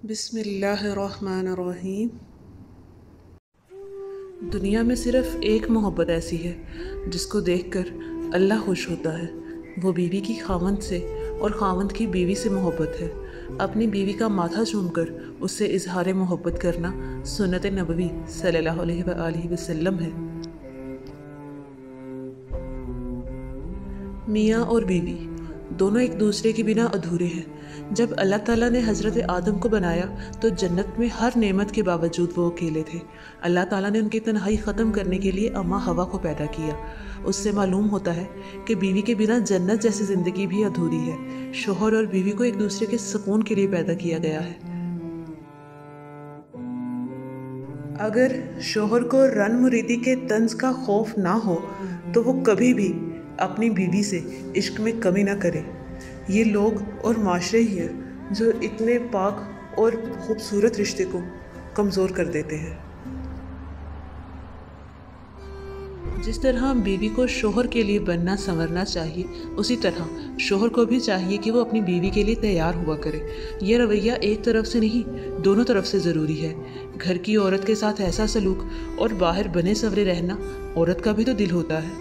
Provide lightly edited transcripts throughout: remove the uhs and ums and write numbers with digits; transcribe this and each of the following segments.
بسم اللہ الرحمن الرحیم۔ دنیا میں صرف ایک محبت ایسی ہے جس کو دیکھ کر اللہ خوش ہوتا ہے، وہ بیوی کی خاوند سے اور خاوند کی بیوی سے محبت ہے۔ اپنی بیوی کا ماتھا چوم کر اس سے اظہار محبت کرنا سنت نبوی صلی اللہ علیہ وآلہ وسلم ہے۔ میاں اور بیوی دونوں ایک دوسرے کے بنا ادھورے ہیں۔ جب اللہ تعالیٰ نے حضرت آدم کو بنایا تو جنت میں ہر نعمت کے باوجود وہ اکیلے تھے۔ اللہ تعالیٰ نے ان کی تنہائی ختم کرنے کے لیے اماں ہوا کو پیدا کیا۔ اس سے معلوم ہوتا ہے کہ بیوی کے بنا جنت جیسی زندگی بھی ادھوری ہے۔ شوہر اور بیوی کو ایک دوسرے کے سکون کے لیے پیدا کیا گیا ہے۔ اگر شوہر کو رن مریدی کے طنز کا خوف نہ ہو تو وہ کبھی بھی اپنی بیوی سے عشق میں کمی نہ کرے۔ یہ لوگ اور معاشرے ہی ہیں جو اتنے پاک اور خوبصورت رشتے کو کمزور کر دیتے ہیں۔ جس طرح بیوی کو شوہر کے لیے بننا سنورنا چاہیے، اسی طرح شوہر کو بھی چاہیے کہ وہ اپنی بیوی کے لیے تیار ہوا کرے۔ یہ رویہ ایک طرف سے نہیں، دونوں طرف سے ضروری ہے۔ گھر کی عورت کے ساتھ ایسا سلوک اور باہر بنے سورے رہنا، عورت کا بھی تو دل ہوتا ہے۔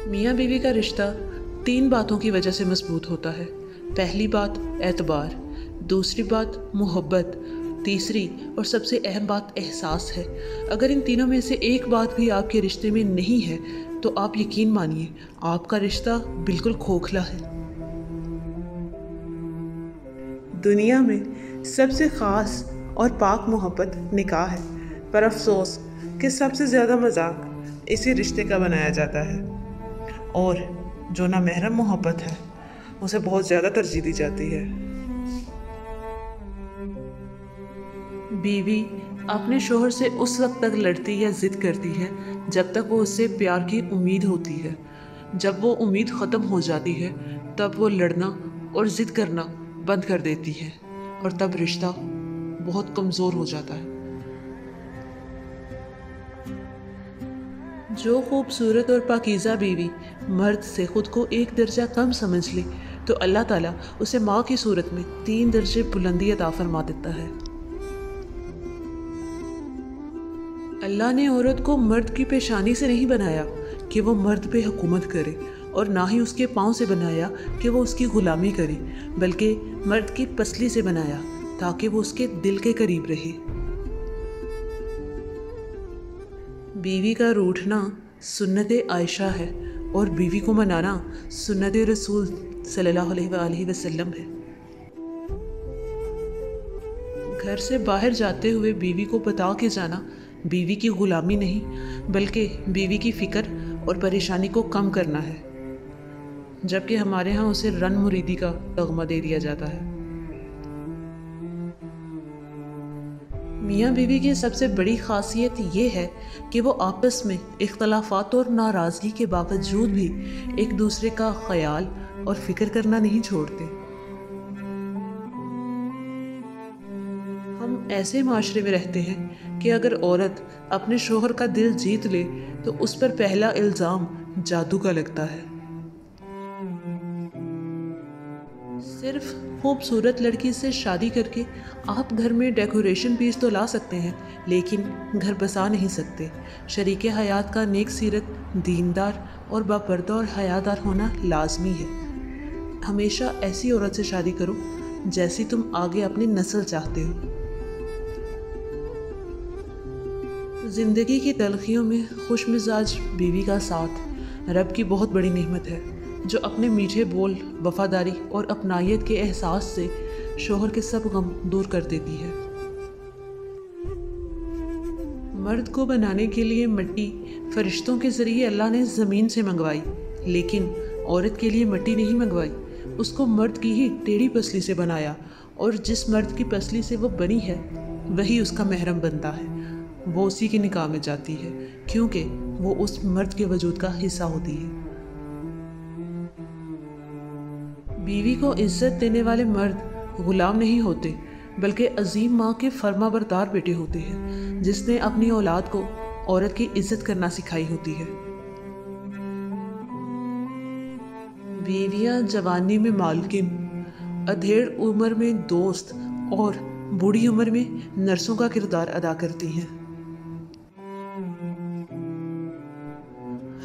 میاں بیوی کا رشتہ 3 باتوں کی وجہ سے مضبوط ہوتا ہے۔ پہلی بات اعتبار، دوسری بات محبت، تیسری اور سب سے اہم بات احساس ہے۔ اگر ان تینوں میں سے ایک بات بھی آپ کے رشتے میں نہیں ہے تو آپ یقین مانیے آپ کا رشتہ بالکل کھوکھلا ہے۔ دنیا میں سب سے خاص اور پاک محبت نکاح ہے، پر افسوس کہ سب سے زیادہ مذاق اسی رشتے کا بنایا جاتا ہے، اور جو نامحرم محبت ہے اسے بہت زیادہ ترجیح دی جاتی ہے۔ بیوی اپنے شوہر سے اس وقت تک لڑتی یا ضد کرتی ہے جب تک وہ اس سے پیار کی امید ہوتی ہے۔ جب وہ امید ختم ہو جاتی ہے تب وہ لڑنا اور ضد کرنا بند کر دیتی ہے، اور تب رشتہ بہت کمزور ہو جاتا ہے۔ جو خوبصورت اور پاکیزہ بیوی مرد سے خود کو ایک درجہ کم سمجھ لے تو اللہ تعالیٰ اسے ماں کی صورت میں 3 درجے بلندی عطا فرما دیتا ہے۔ اللہ نے عورت کو مرد کی پیشانی سے نہیں بنایا کہ وہ مرد پہ حکومت کرے، اور نہ ہی اس کے پاؤں سے بنایا کہ وہ اس کی غلامی کرے، بلکہ مرد کی پسلی سے بنایا تاکہ وہ اس کے دل کے قریب رہے۔ بیوی کا روٹھنا سنت عائشہ ہے اور بیوی کو منانا سنت رسول صلی اللہ علیہ وآلہ وسلم ہے۔ گھر سے باہر جاتے ہوئے بیوی کو بتا کے جانا بیوی کی غلامی نہیں بلکہ بیوی کی فکر اور پریشانی کو کم کرنا ہے، جبکہ ہمارے ہاں اسے رن مریدی کا تغمہ دے دیا جاتا ہے۔ میاں بیوی کی سب سے بڑی خاصیت یہ ہے کہ وہ آپس میں اختلافات اور ناراضگی کے باوجود بھی ایک دوسرے کا خیال اور فکر کرنا نہیں چھوڑتے۔ ہم ایسے معاشرے میں رہتے ہیں کہ اگر عورت اپنے شوہر کا دل جیت لے تو اس پر پہلا الزام جادو کا لگتا ہے۔ صرف خوبصورت لڑکی سے شادی کر کے آپ گھر میں ڈیکوریشن پیس تو لا سکتے ہیں لیکن گھر بسا نہیں سکتے۔ شریک حیات کا نیک سیرت، دیندار اور باپردہ اور حیادار ہونا لازمی ہے۔ ہمیشہ ایسی عورت سے شادی کرو جیسی تم آگے اپنی نسل چاہتے ہو۔ زندگی کی تلخیوں میں خوش مزاج بیوی کا ساتھ رب کی بہت بڑی نعمت ہے، جو اپنے میٹھے بول، وفاداری اور اپنائیت کے احساس سے شوہر کے سب غم دور کر دیتی ہے۔ مرد کو بنانے کے لیے مٹی فرشتوں کے ذریعے اللہ نے زمین سے منگوائی، لیکن عورت کے لیے مٹی نہیں منگوائی، اس کو مرد کی ہی ٹیڑھی پسلی سے بنایا، اور جس مرد کی پسلی سے وہ بنی ہے وہی اس کا محرم بنتا ہے۔ وہ اسی کے نکاح میں جاتی ہے کیونکہ وہ اس مرد کے وجود کا حصہ ہوتی ہے۔ بیوی کو عزت دینے والے مرد غلام نہیں ہوتے بلکہ عظیم ماں کے فرما بردار بیٹے ہوتے ہیں، جس نے اپنی اولاد کو عورت کی عزت کرنا سکھائی ہوتی ہے۔ بیویاں جوانی میں مالکن ادھیڑ عمر میں دوست اور بوڑھی عمر میں نرسوں کا کردار ادا کرتی ہیں۔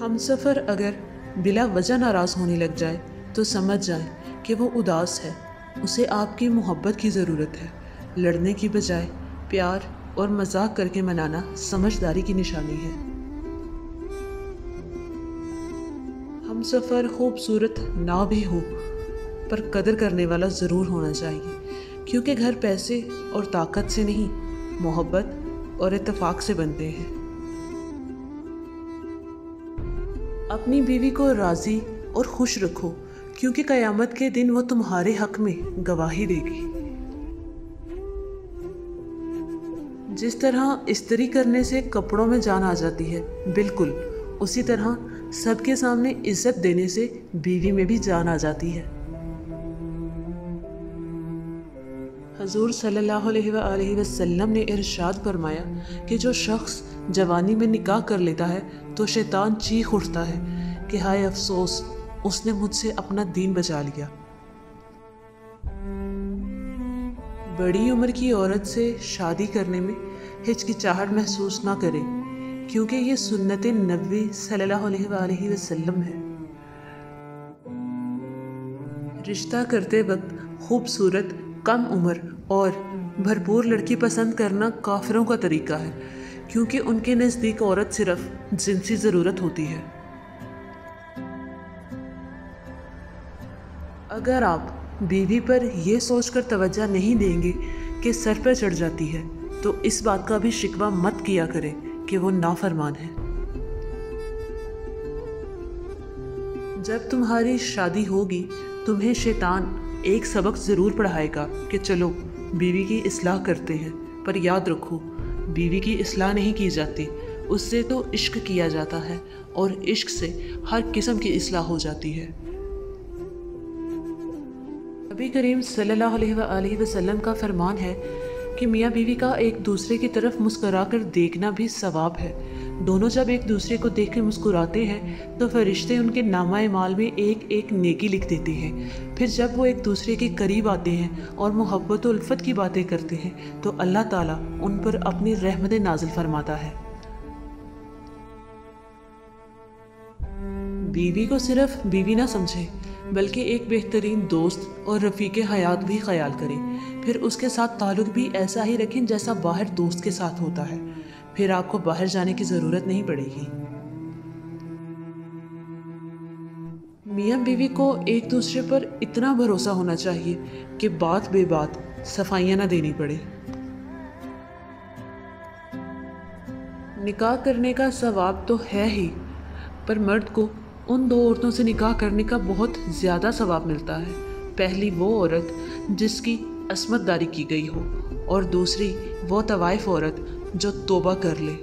ہم سفر اگر بلا وجہ ناراض ہونے لگ جائے تو سمجھ جائیں کہ وہ اداس ہے، اسے آپ کی محبت کی ضرورت ہے۔ لڑنے کی بجائے پیار اور مذاق کر کے منانا سمجھداری کی نشانی ہے۔ ہم سفر خوبصورت نہ بھی ہو پر قدر کرنے والا ضرور ہونا چاہیے، کیونکہ گھر پیسے اور طاقت سے نہیں، محبت اور اتفاق سے بنتے ہیں۔ اپنی بیوی کو راضی اور خوش رکھو، کیونکہ قیامت کے دن وہ تمہارے حق میں گواہی دے گی۔ جس طرح استری کرنے سے کپڑوں میں جان آ جاتی ہے، بالکل اسی طرح سب کے سامنے عزت دینے سے بیوی میں بھی جان آ جاتی ہے۔ حضور صلی اللہ علیہ وآلہ وسلم نے ارشاد فرمایا کہ جو شخص جوانی میں نکاح کر لیتا ہے تو شیطان چیخ اٹھتا ہے کہ ہائے افسوس، اس نے مجھ سے اپنا دین بچا لیا۔ بڑی عمر کی عورت سے شادی کرنے میں ہچکچاہٹ محسوس نہ کرے، کیونکہ یہ سنت نبوی صلی اللہ علیہ وآلہ وسلم ہے۔ رشتہ کرتے وقت خوبصورت، کم عمر اور بھرپور لڑکی پسند کرنا کافروں کا طریقہ ہے، کیونکہ ان کے نزدیک عورت صرف جنسی ضرورت ہوتی ہے۔ اگر آپ بیوی پر یہ سوچ کر توجہ نہیں دیں گے کہ سر پر چڑھ جاتی ہے تو اس بات کا بھی شکوہ مت کیا کریں کہ وہ نافرمان ہے۔ جب تمہاری شادی ہوگی تمہیں شیطان ایک سبق ضرور پڑھائے گا کہ چلو بیوی کی اصلاح کرتے ہیں، پر یاد رکھو بیوی کی اصلاح نہیں کی جاتی، اس سے تو عشق کیا جاتا ہے، اور عشق سے ہر قسم کی اصلاح ہو جاتی ہے۔ نبی کریم صلی اللہ علیہ وآلہ وسلم کا فرمان ہے کہ میاں بیوی کا ایک دوسرے کی طرف مسکرا کر دیکھنا بھی ثواب ہے۔ دونوں جب ایک دوسرے کو دیکھ کے مسکراتے ہیں تو فرشتے ان کے نامہ اعمال میں ایک ایک نیکی لکھ دیتے ہیں۔ پھر جب وہ ایک دوسرے کے قریب آتے ہیں اور محبت و الفت کی باتیں کرتے ہیں تو اللہ تعالیٰ ان پر اپنی رحمت نازل فرماتا ہے۔ بیوی کو صرف بیوی نہ سمجھیں، بلکہ ایک بہترین دوست اور رفیق حیات بھی خیال کریں۔ پھر اس کے ساتھ تعلق بھی ایسا ہی رکھیں جیسا باہر دوست کے ساتھ ہوتا ہے، پھر آپ کو باہر جانے کی ضرورت نہیں پڑے گی۔ میاں بیوی کو ایک دوسرے پر اتنا بھروسہ ہونا چاہیے کہ بات بے بات صفائیاں نہ دینی پڑے۔ نکاح کرنے کا ثواب تو ہے ہی، پر مرد کو ان دو عورتوں سے نکاح کرنے کا بہت زیادہ ثواب ملتا ہے۔ پہلی وہ عورت جس کی عصمت داری کی گئی ہو، اور دوسری وہ طوائف عورت جو توبہ کر لے۔